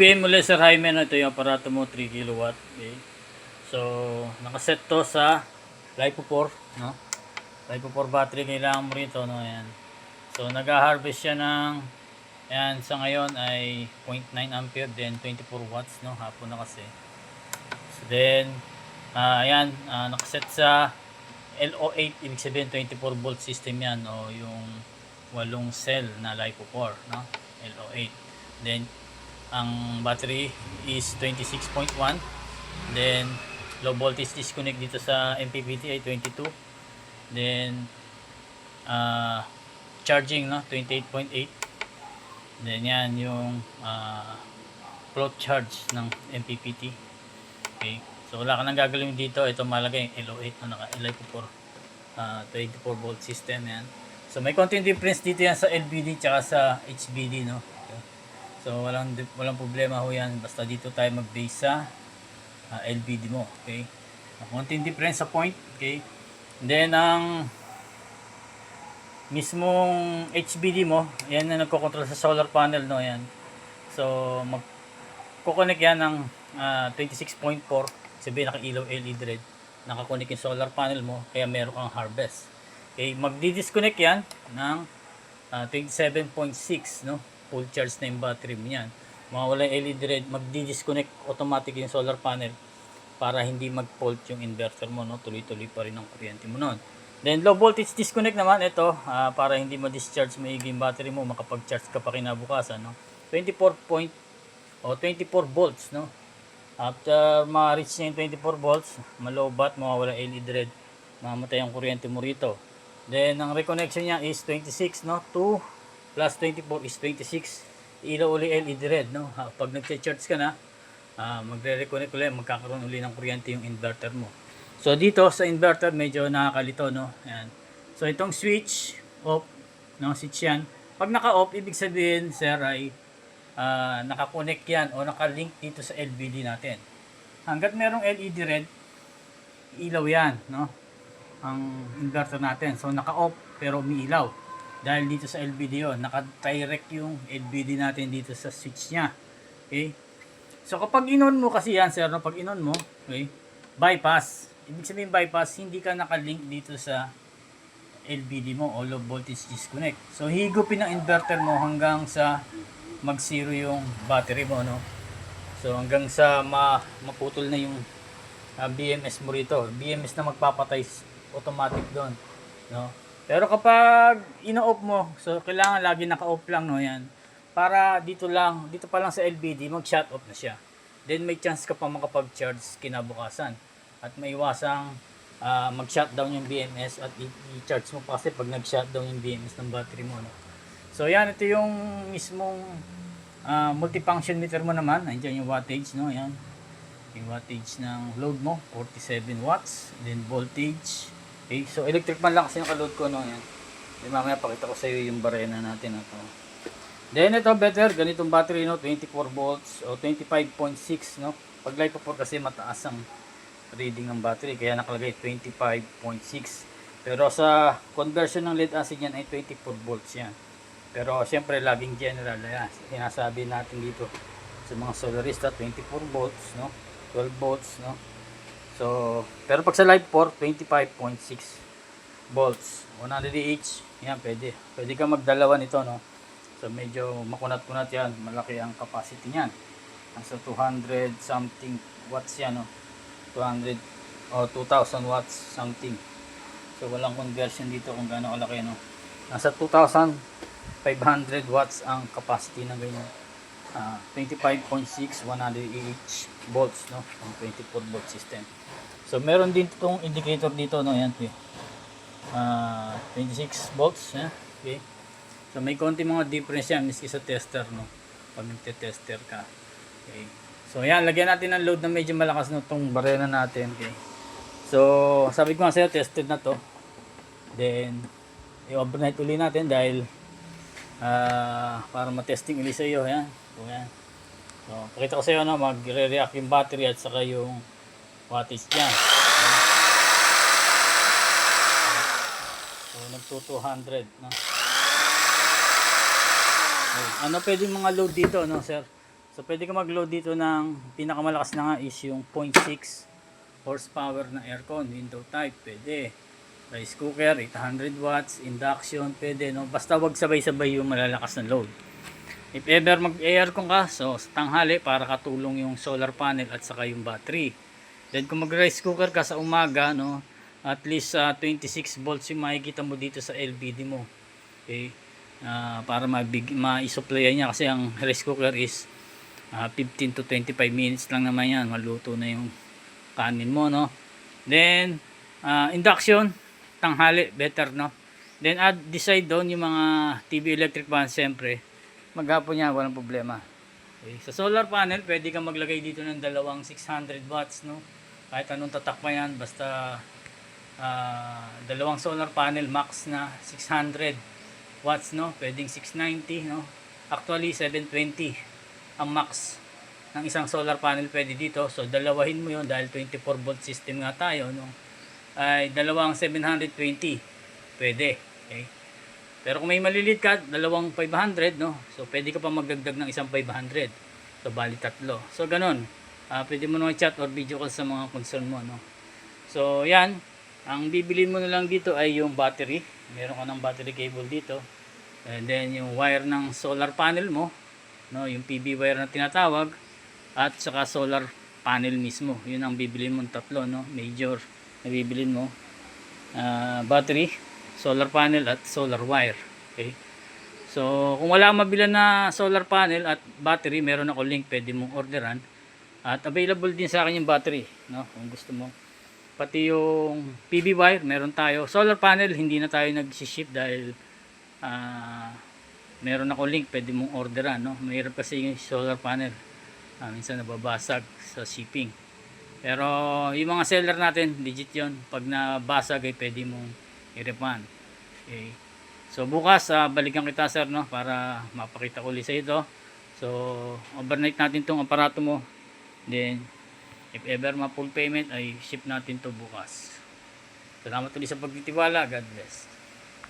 PM ulit Sir Jaime, no? Ito yung aparato mo, 3 kilowatt. Okay. So, nakaset to sa LiPo4, no? LiPo4 battery kailangan mo rito, no? Ayan. So, nag-harvest siya ng, ayan, sa ngayon ay 0.9 ampere, then 24 watts, no? Hapon na kasi. So, then, ayan, nakaset sa LO8, ibig sabihin 24 volt system yan, o yung 8 cell na LiPo4, no? LO8. Then, ang battery is 26.1, then low voltage disconnect dito sa MPPT ay 22, then charging, no, 28.8, then yan yung float charge ng MPPT. Okay, so wala ka nang gagawin dito. Ito malagay yung LO8 na naka LiPo4 24 volt system yan. So may konting difference dito yan sa LBD tsaka sa HBD, no. So walang problema ho yan, basta dito tayo mag-base sa LBD mo, okay? Konting difference sa point, okay? Then ang mismong HBD mo, yan na nagko-control sa solar panel, no, yan. So magko-connect yan ng 26.4, sabihin naka-ilaw LED red, naka-connect yung solar panel mo, kaya meron kang harvest. Okay, magdi-disconnect yan ng 27.6, no? Full charge na yung battery mo yan. Mawala yung LED red, magdi-disconnect automatic yung solar panel para hindi mag-fault yung inverter mo, no? Tuloy-tuloy pa rin ang kuryente mo noon. Then low voltage disconnect naman, ito para hindi ma-discharge maigi yung battery mo, makapag-charge ka pa kinabukasan, no? 24 volts, no? After ma-reach niya yung 24 volts, malobat, mawawala LED red, mamatay ang kuryente mo rito. Then ang reconnection niya is 26, no? 2 plus 24 is 26. Ilaw uli LED red, no? Pag nag-charge ka na, magre-reconnect ulit, magkakaroon uli ng kuryente yung inverter mo. So dito sa inverter medyo nakakalito, no? Ayan. So itong switch off, no, switch yan. Pag naka-off, ibig sabihin, sir, ay naka-connect yan o naka-link dito sa LBD natin. Hanggat merong LED red, ilaw yan, no? Ang inverter natin. So naka-off pero umiilaw. Dahil dito sa LBD yun, naka-direct yung LBD natin dito sa switch nya. Okay? So kapag inon mo kasi yan, sir, no? Pag inon mo, okay, bypass. Ibig sabihin bypass, hindi ka naka-link dito sa LBD mo o low voltage disconnect. So higupin ang inverter mo hanggang sa mag-zero yung battery mo, no? So hanggang sa maputol na yung BMS mo rito. BMS na magpapatay automatic doon, no? Pero kapag ino-off mo, so kailangan lagi naka-off lang, no, yan. Para dito pa lang sa LBD, mag-shut off na siya. Then may chance ka pa makapag-charge kinabukasan. At maiwasang mag-shutdown yung BMS at i-charge mo pa kasi pag nag-shutdown yung BMS ng battery mo, no. So yan, ito yung mismong multifunction meter mo naman. Nandiyan yung wattage, no, yan. Yung wattage ng load mo, 47 watts. Then voltage. Okay, so electric man lang kasi nakaload ko, no, yan. Then mamaya pakita ko sa iyo yung barena natin na to. Then ito better, ganitong battery, no, 24 volts o 25.6, no. Pag LiPo4 kasi mataas ang reading ng battery kaya nakalagay 25.6. Pero sa conversion ng lead acid yan ay 24 volts yan. Pero siyempre laging general, yan. Sinasabi natin dito sa mga solarista 24 volts, no, 12 volts, no. So, pero pag sa LiPo4, 25.6 volts, 100 each, yan, pwede ka magdalawa nito, no. So medyo makunat-kunat yan, malaki ang capacity niyan, nasa 200 something watts yan, no. 200 o 2000 watts something. So walang conversion dito kung gaano kalaki, no. Nasa 2500 watts ang capacity ng ganyan. 25.6, 100 each volts, no, ang 24 volt system. So meron din itong indicator dito, no, yan, 26 volts, okay. So may konti mga difference yan miski sa tester, no, pag nagte-tester ka. Okay. So yan, lagyan natin ng load na medyo malakas, no, tong barena natin, okay. So sabi ko nga sa'yo, tested na to. Then i-overnight uli natin dahil para ma-testing uli sa'yo, yan. So yan. So pakita ko sa'yo, no, magre-react yung battery at saka yung wattage niya. So nagto 200, no. Ano pwedeng mga load dito, no, sir? So pwede ka mag-load dito ng pinakamalakas na nga is yung 0.6 horsepower na aircon, window type, pwede. Rice cooker, 800 watts, induction, pwede, no? Basta wag sabay-sabay yung malalakas na load. If ever mag-aircon ka, so sa tanghali para katulong yung solar panel at saka yung battery. Then kung mag-rice cooker ka sa umaga, no, at least 26 volts yung makikita mo dito sa LBD mo. Okay? Para ma-supply niya kasi ang rice cooker is 15 to 25 minutes lang naman yan, maluto na yung kanin mo, no. Then induction tanghali better, no. Then decide doon yung mga TV electric fan, siyempre maghapon niya walang problema. Okay. Sa solar panel pwede kang maglagay dito ng dalawang 600 watts, no, kahit anong tatak pa yan, basta dalawang solar panel max na 600 watts, no, pwedeng 690, no, actually 720 ang max ng isang solar panel pwede dito. So dalawahin mo yon dahil 24 volt system nga tayo, no, ay dalawang 720 pwede. Okay, pero kung may maliliit ka, dalawang 500, no, so pwede ka pa magdagdag ng isang 500, so bali tatlo. So ganun, pwede mo nang chat or video call sa mga concern mo, no. So yan, ang bibilin mo na lang dito ay yung battery. Meron ka ng battery cable dito, and then yung wire ng solar panel mo, no, yung PV wire na tinatawag, at saka solar panel mismo. Yun ang bibilin mo, tatlo, no, major na bibilin mo. Battery, solar panel at solar wire. Okay, so kung wala kang mabilan na solar panel at battery, meron ako link, pwede mong orderan, at available din sa akin yung battery, no, kung gusto mo. Pati yung PV wire meron tayo. Solar panel hindi na tayo nag-ship dahil meron ako link, pwede mong orderan, no. Mayroon kasi yung solar panel, minsan nababasag sa shipping. Pero yung mga seller natin, legit yun. Pag nabasag ay pwede mong i-refund. Okay. So bukas balikan kita, sir, no, para mapakita ko ulit sa ito. So overnight natin tong aparato mo. Then if ever ma full payment ay ship natin to bukas. Salamat ulit sa pagtitiwala. God bless.